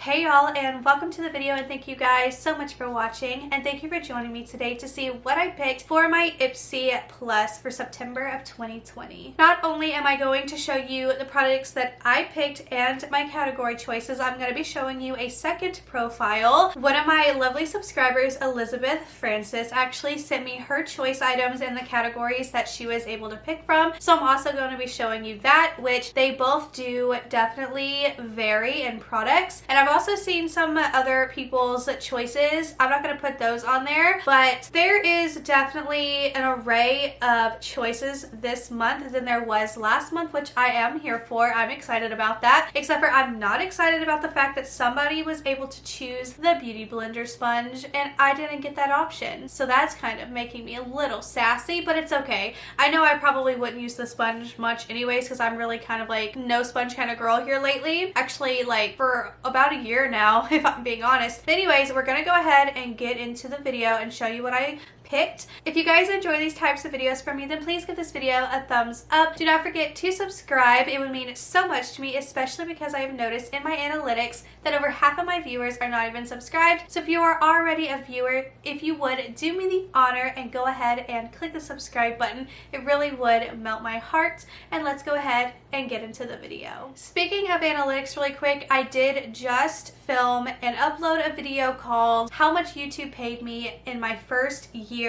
Hey y'all, and welcome to the video, and thank you guys so much for watching, and thank you for joining me today to see what I picked for my Ipsy Plus for September of 2020. Not only am I going to show you the products that I picked and my category choices, I'm going to be showing you a second profile. One of my lovely subscribers, Elizabeth Francis, actually sent me her choice items in the categories that she was able to pick from, so I'm also going to be showing you that, which they both do definitely vary in products. And I've also seen some other people's choices. I'm not going to put those on there, but there is definitely an array of choices this month than there was last month, which I am here for. I'm excited about that, except for I'm not excited about the fact that somebody was able to choose the Beauty Blender sponge and I didn't get that option. So that's kind of making me a little sassy, but it's okay. I know I probably wouldn't use the sponge much anyways because I'm really kind of like no sponge kind of girl here lately. Actually, like for about a year now, if I'm being honest. But anyways, we're gonna go ahead and get into the video and show you what I picked. If you guys enjoy these types of videos from me, then please give this video a thumbs up. Do not forget to subscribe. It would mean so much to me, especially because I have noticed in my analytics that over half of my viewers are not even subscribed. So if you are already a viewer, if you would do me the honor and go ahead and click the subscribe button, it really would melt my heart. And let's go ahead and get into the video. Speaking of analytics really quick, I did just film and upload a video called How Much YouTube Paid Me in My First Year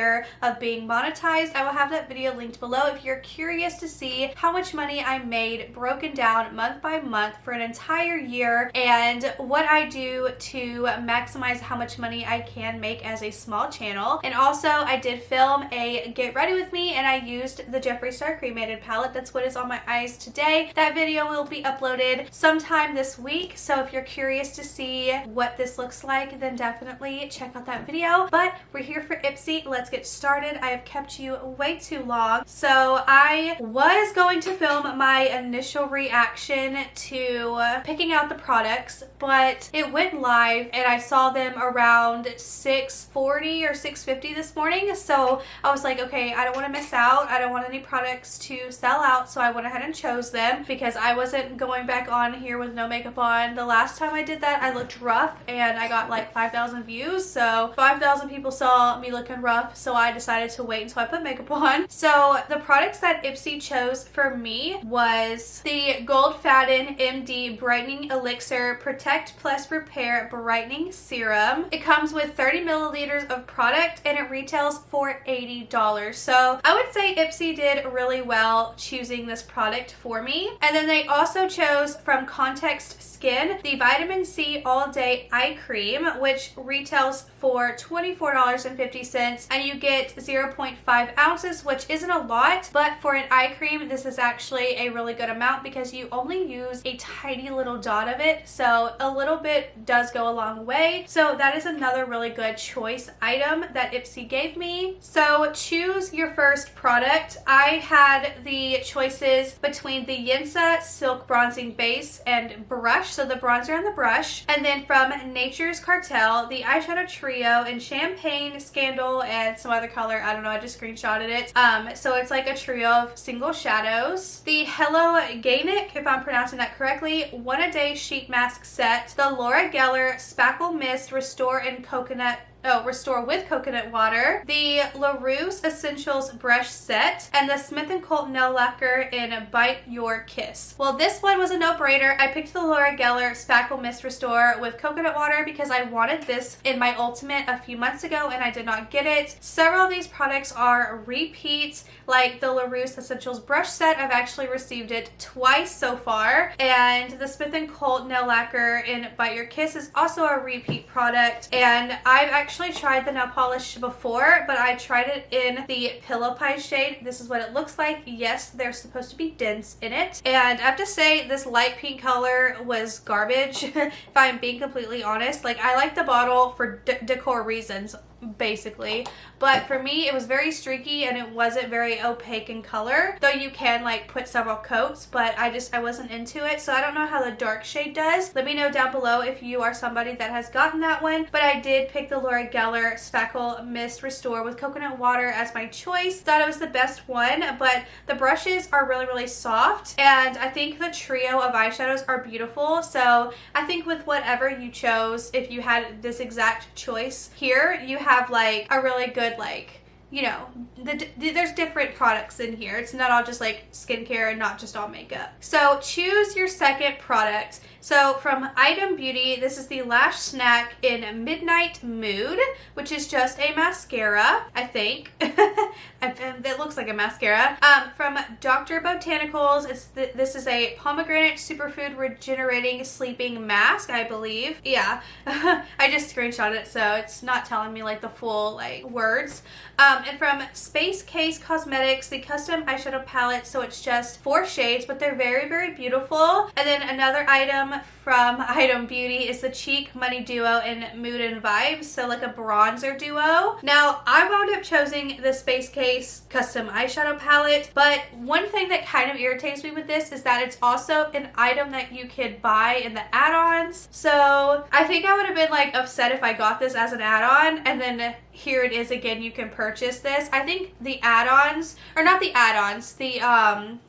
of Being Monetized. I will have that video linked below if you're curious to see how much money I made broken down month by month for an entire year and what I do to maximize how much money I can make as a small channel. And also I did film a get ready with me and I used the Jeffree Star Cremated palette. That's what is on my eyes today. That video will be uploaded sometime this week, so if you're curious to see what this looks like, then definitely check out that video. But we're here for Ipsy. Let's get started. I have kept you way too long. So I was going to film my initial reaction to picking out the products, but it went live and I saw them around 6:40 or 6:50 this morning. So I was like, okay, I don't want to miss out. I don't want any products to sell out. So I went ahead and chose them because I wasn't going back on here with no makeup on. The last time I did that, I looked rough and I got like 5,000 views. So 5,000 people saw me looking rough. So I decided to wait until I put makeup on. So the products that Ipsy chose for me was the Gold Faden MD Brightening Elixir Protect Plus Repair Brightening Serum. It comes with 30 milliliters of product and it retails for $80. So I would say Ipsy did really well choosing this product for me. And then they also chose from Context Skin the Vitamin C All Day Eye Cream, which retails for $24.50, and you get 0.5 ounces, which isn't a lot, but for an eye cream, this is actually a really good amount because you only use a tiny little dot of it, so a little bit does go a long way. So that is another really good choice item that Ipsy gave me. So choose your first product. I had the choices between the Yensa Silk Bronzing Base and Brush, so the bronzer and the brush, and then from Nature's Cartel, the Eyeshadow Trio in Champagne, Scandal, and some other color. I don't know, I just screenshotted it. So it's like a trio of single shadows. The Hello Gainic, if I'm pronouncing that correctly, One A Day Sheet Mask Set. The Laura Geller Spackle Mist Restore with Coconut Water, the LaRousse Essentials Brush Set, and the Smith & Colt Nail Lacquer in Bite Your Kiss. Well, this one was a no-brainer. I picked the Laura Geller Spackle Mist Restore with Coconut Water because I wanted this in my ultimate a few months ago and I did not get it. Several of these products are repeats, like the LaRousse Essentials Brush Set. I've actually received it twice so far, and the Smith & Colt Nail Lacquer in Bite Your Kiss is also a repeat product, and I've actually tried the nail polish before, but I tried it in the Pillow Pie shade. This is what it looks like. Yes, there's supposed to be dents in it, and I have to say this light pink color was garbage if I'm being completely honest. Like, I like the bottle for decor reasons. basically. But for me, it was very streaky and it wasn't very opaque in color, though you can like put several coats, but I wasn't into it. So I don't know how the dark shade does. Let me know down below if you are somebody that has gotten that one. But I did pick the Laura Geller Spackle Mist Restore with coconut water as my choice. Thought it was the best one, but the brushes are really, really soft, and I think the trio of eyeshadows are beautiful. So I think with whatever you chose, if you had this exact choice here, you have like a really good, like, you know, there's different products in here. It's not all just like skincare and not just all makeup. So choose your second product. So from Item Beauty, this is the Lash Snack in Midnight Mood, which is just a mascara, I think. It looks like a mascara. From Dr. Botanicals, this is a pomegranate superfood regenerating sleeping mask, I believe. Yeah, I just screenshot it, so it's not telling me like the full like words. And from Space Case Cosmetics, the custom eyeshadow palette. So it's just 4 shades, but they're very, very beautiful. And then another item from Item Beauty is the Cheek Money Duo in Mood and Vibes, so like a bronzer duo. Now, I wound up choosing the Space Case custom eyeshadow palette, but one thing that kind of irritates me with this is that it's also an item that you could buy in the add-ons. So I think I would have been like upset if I got this as an add-on, and then here it is again, you can purchase this. I think the add-ons, or not the add-ons, the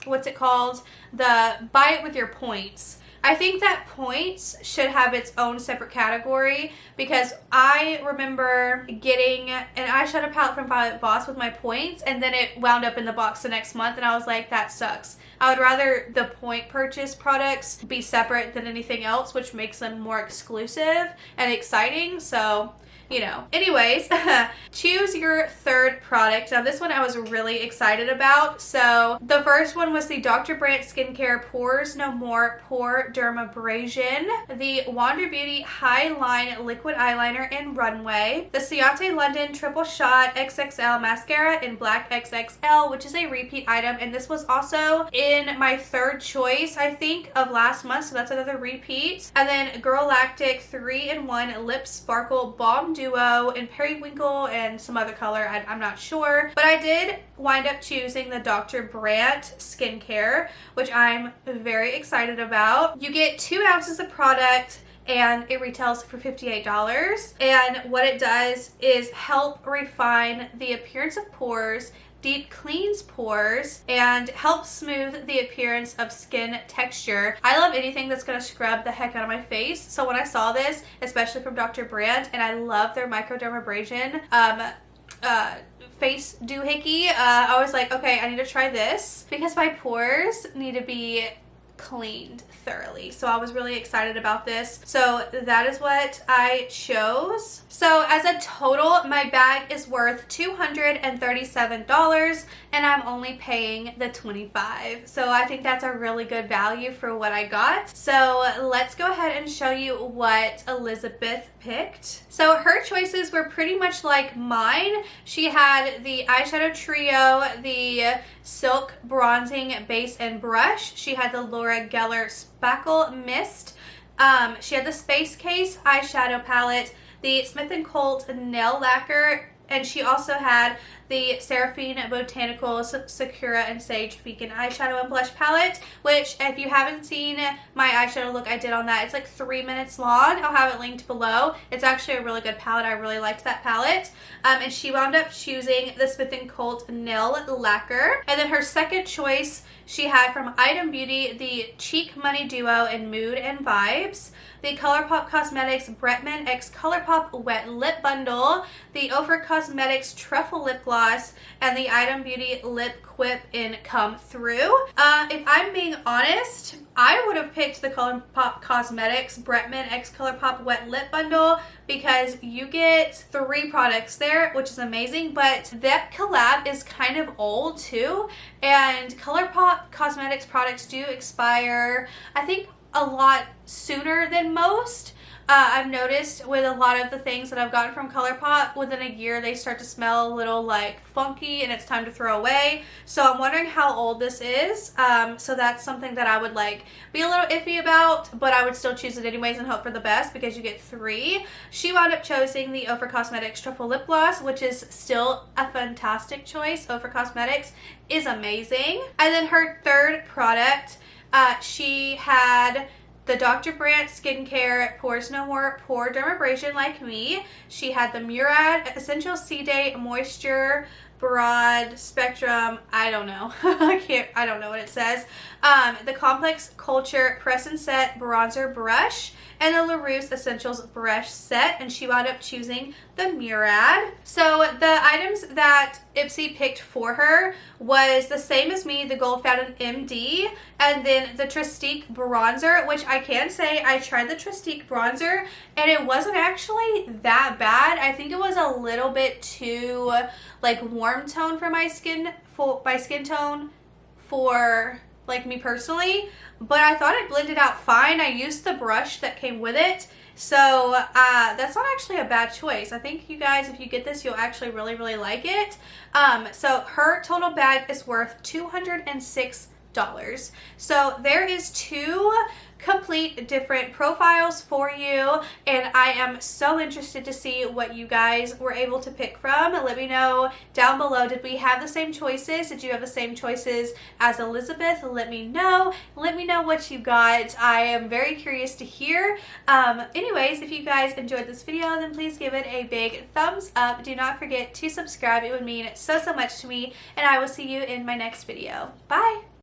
what's it called, the buy it with your points. I think that points should have its own separate category, because I remember getting an eyeshadow palette from Violet Voss with my points, and then it wound up in the box the next month, and I was like, that sucks. I would rather the point purchase products be separate than anything else, which makes them more exclusive and exciting. So, you know. Anyways, choose your third product. Now this one I was really excited about. So the first one was the Dr. Brandt Skincare Pores No More Pore Dermabrasion, the Wander Beauty High Line Liquid Eyeliner in Runway, the Ciate London Triple Shot XXL Mascara in Black XXL, which is a repeat item, and this was also in my third choice, I think, of last month, so that's another repeat. And then Girl Lactic 3-in-1 Lip Sparkle Balm Duo in Periwinkle and some other color, I'm not sure. But I did wind up choosing the Dr. Brandt Skincare, which I'm very excited about. You get 2 ounces of product, and it retails for $58. And what it does is help refine the appearance of pores, deep cleans pores, and helps smooth the appearance of skin texture. I love anything that's going to scrub the heck out of my face. So when I saw this, especially from Dr. Brandt, and I love their microdermabrasion face doohickey, I was like, okay, I need to try this because my pores need to be cleaned thoroughly. So I was really excited about this. So that is what I chose. So as a total, my bag is worth $237, and I'm only paying the $25. So I think that's a really good value for what I got. So let's go ahead and show you what Elizabeth picked. So her choices were pretty much like mine. She had the Eyeshadow Trio, the Silk Bronzing Base and Brush. She had the Laura Geller Spackle Mist. She had the Space Case Eyeshadow Palette, the Smith & Colt Nail Lacquer, and she also had the SERAPHINE Botanicals Sakura and Sage Vegan Eyeshadow and Blush Palette, which if you haven't seen my eyeshadow look I did on that, it's like 3 minutes long. I'll have it linked below. It's actually a really good palette. I really liked that palette. And she wound up choosing the Smith & Colt Nail Lacquer. And then her second choice, she had from Item Beauty the Cheek Money Duo in Mood and Vibes, the ColourPop Cosmetics Bretman X ColourPop Wet Lip Bundle, the Ophir Cosmetics Truffle Lip Gloss, and the Item Beauty Lip Quip in Come Through. If I'm being honest, I would have picked the ColourPop Cosmetics Bretman X ColourPop Wet Lip Bundle because you get 3 products there, which is amazing, but that collab is kind of old too, and ColourPop Cosmetics products do expire, I think, a lot sooner than most, I've noticed with a lot of the things that I've gotten from ColourPop, within a year they start to smell a little like funky and it's time to throw away. So I'm wondering how old this is. So that's something that I would like be a little iffy about, but I would still choose it anyways and hope for the best because you get 3. She wound up choosing the Ofra Cosmetics Truffle Lip Gloss, which is still a fantastic choice. Ofra Cosmetics is amazing. And then her third product, she had the Dr. Brandt Skincare Pores No More Pore Dermabrasion Like Me. She had the Murad Essential C-Day Moisture Broad Spectrum, I don't know. I don't know what it says. The Complex Culture Press and Set Bronzer Brush and the LaRousse Essentials Brush Set, and she wound up choosing the Murad. So the items that Ipsy picked for her was the same as me, the Gold Fountain MD, and then the Tristique Bronzer, which I can say I tried the Tristique Bronzer and it wasn't actually that bad. I think it was a little bit too like warm tone for my skin, tone for like me personally, but I thought it blended out fine. I used the brush that came with it, so that's not actually a bad choice. I think you guys, if you get this, you'll actually really like it. So her total bag is worth $206. So there is 2 complete different profiles for you, and I am so interested to see what you guys were able to pick from. Let me know down below, did we have the same choices? Did you have the same choices as Elizabeth? Let me know what you got. I am very curious to hear. Anyways, if you guys enjoyed this video, then please give it a big thumbs up. Do not forget to subscribe. It would mean so much to me, and I will see you in my next video. Bye.